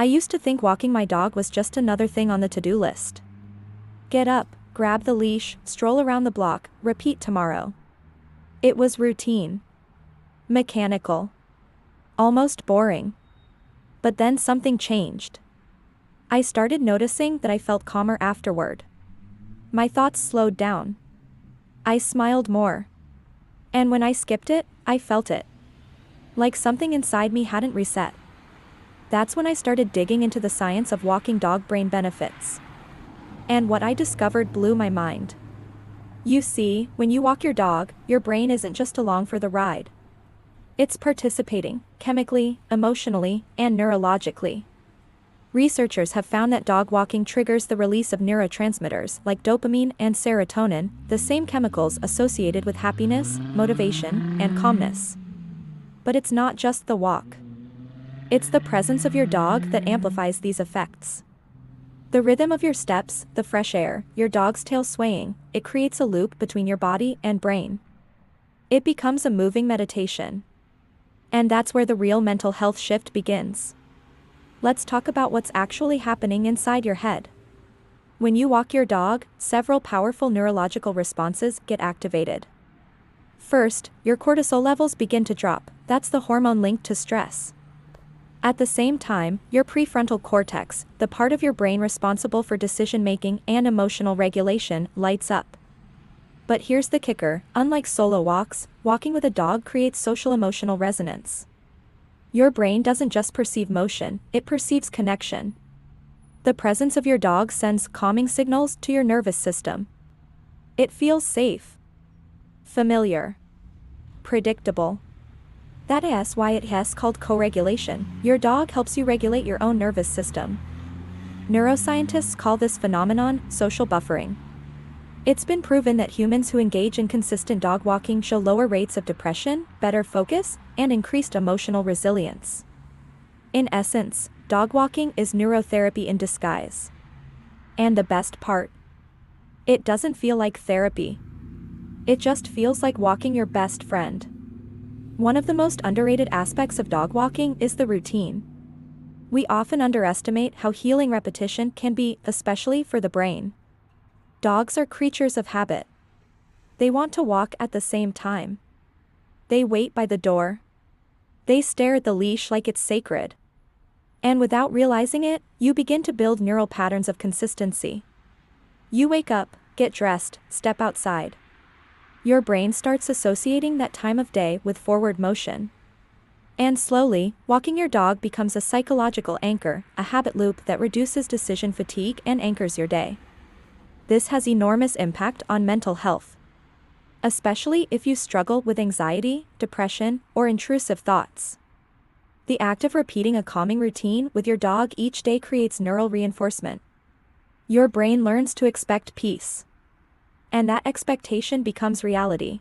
I used to think walking my dog was just another thing on the to-do list. Get up, grab the leash, stroll around the block, repeat tomorrow. It was routine. Mechanical. Almost boring. But then something changed. I started noticing that I felt calmer afterward. My thoughts slowed down. I smiled more. And when I skipped it, I felt it. Like something inside me hadn't reset. That's when I started digging into the science of walking dog brain benefits. And what I discovered blew my mind. You see, when you walk your dog, your brain isn't just along for the ride. It's participating, chemically, emotionally, and neurologically. Researchers have found that dog walking triggers the release of neurotransmitters like dopamine and serotonin, the same chemicals associated with happiness, motivation, and calmness. But it's not just the walk. It's the presence of your dog that amplifies these effects. The rhythm of your steps, the fresh air, your dog's tail swaying, it creates a loop between your body and brain. It becomes a moving meditation. And that's where the real mental health shift begins. Let's talk about what's actually happening inside your head. When you walk your dog, several powerful neurological responses get activated. First, your cortisol levels begin to drop. That's the hormone linked to stress. At the same time, your prefrontal cortex, the part of your brain responsible for decision-making and emotional regulation, lights up. But here's the kicker, unlike solo walks, walking with a dog creates social-emotional resonance. Your brain doesn't just perceive motion, it perceives connection. The presence of your dog sends calming signals to your nervous system. It feels safe, familiar, predictable. That is why it is called co-regulation. Your dog helps you regulate your own nervous system. Neuroscientists call this phenomenon social buffering. It's been proven that humans who engage in consistent dog walking show lower rates of depression, better focus, and increased emotional resilience. In essence, dog walking is neurotherapy in disguise. And the best part? It doesn't feel like therapy. It just feels like walking your best friend. One of the most underrated aspects of dog walking is the routine. We often underestimate how healing repetition can be, especially for the brain. Dogs are creatures of habit. They want to walk at the same time. They wait by the door. They stare at the leash like it's sacred. And without realizing it, you begin to build neural patterns of consistency. You wake up, get dressed, step outside. Your brain starts associating that time of day with forward motion. And slowly, walking your dog becomes a psychological anchor, a habit loop that reduces decision fatigue and anchors your day. This has enormous impact on mental health. Especially if you struggle with anxiety, depression, or intrusive thoughts. The act of repeating a calming routine with your dog each day creates neural reinforcement. Your brain learns to expect peace. And that expectation becomes reality.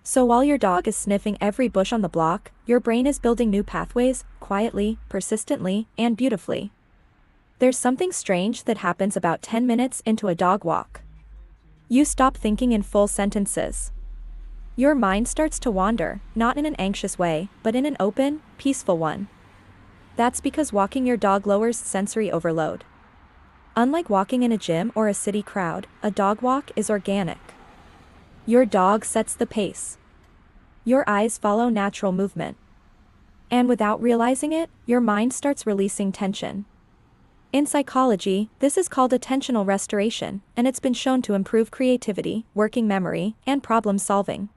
So while your dog is sniffing every bush on the block, your brain is building new pathways, quietly, persistently, and beautifully. There's something strange that happens about 10 minutes into a dog walk. You stop thinking in full sentences. Your mind starts to wander, not in an anxious way, but in an open, peaceful one. That's because walking your dog lowers sensory overload. Unlike walking in a gym or a city crowd, a dog walk is organic. Your dog sets the pace. Your eyes follow natural movement. And without realizing it, your mind starts releasing tension. In psychology, this is called attentional restoration, and it's been shown to improve creativity, working memory, and problem solving.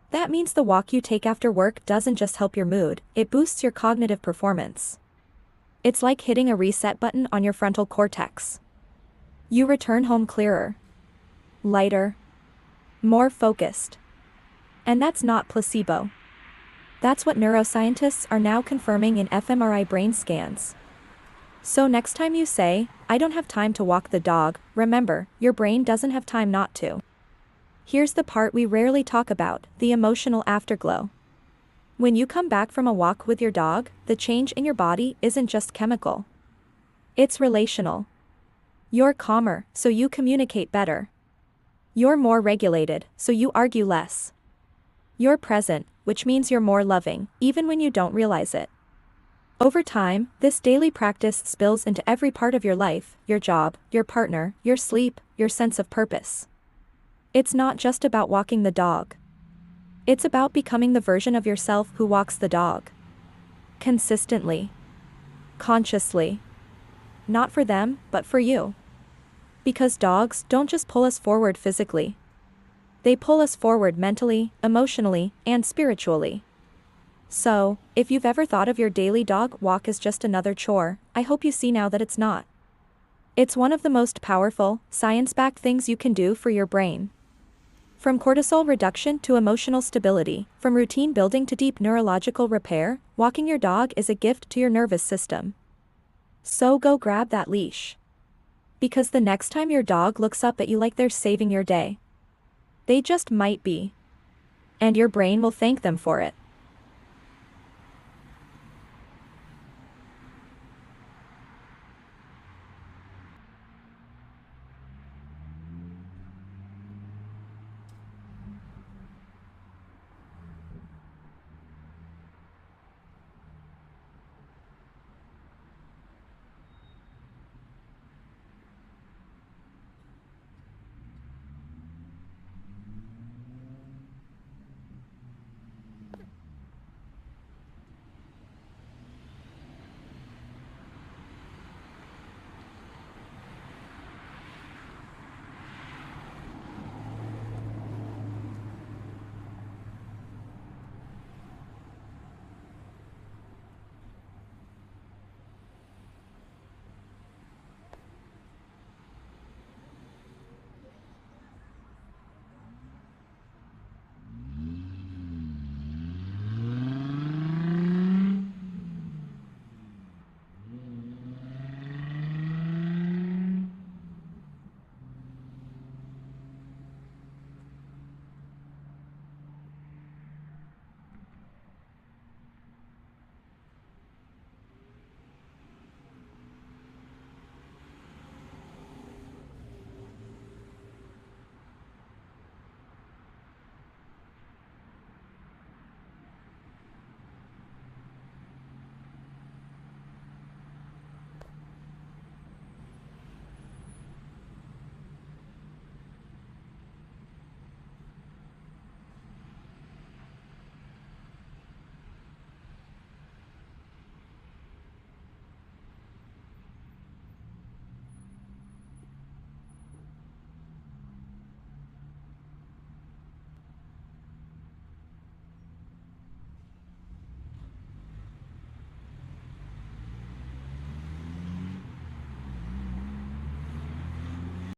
That means the walk you take after work doesn't just help your mood, it boosts your cognitive performance. It's like hitting a reset button on your frontal cortex. You return home clearer, lighter, more focused. And that's not placebo. That's what neuroscientists are now confirming in fMRI brain scans. So next time you say, "I don't have time to walk the dog," remember, your brain doesn't have time not to. Here's the part we rarely talk about, the emotional afterglow. When you come back from a walk with your dog, the change in your body isn't just chemical. It's relational. You're calmer, so you communicate better. You're more regulated, so you argue less. You're present, which means you're more loving, even when you don't realize it. Over time, this daily practice spills into every part of your life, your job, your partner, your sleep, your sense of purpose. It's not just about walking the dog. It's about becoming the version of yourself who walks the dog. Consistently. Consciously. Not for them, but for you. Because dogs don't just pull us forward physically. They pull us forward mentally, emotionally, and spiritually. So, if you've ever thought of your daily dog walk as just another chore, I hope you see now that it's not. It's one of the most powerful, science-backed things you can do for your brain. From cortisol reduction to emotional stability, from routine building to deep neurological repair, walking your dog is a gift to your nervous system. So go grab that leash. Because the next time your dog looks up at you like they're saving your day, they just might be. And your brain will thank them for it.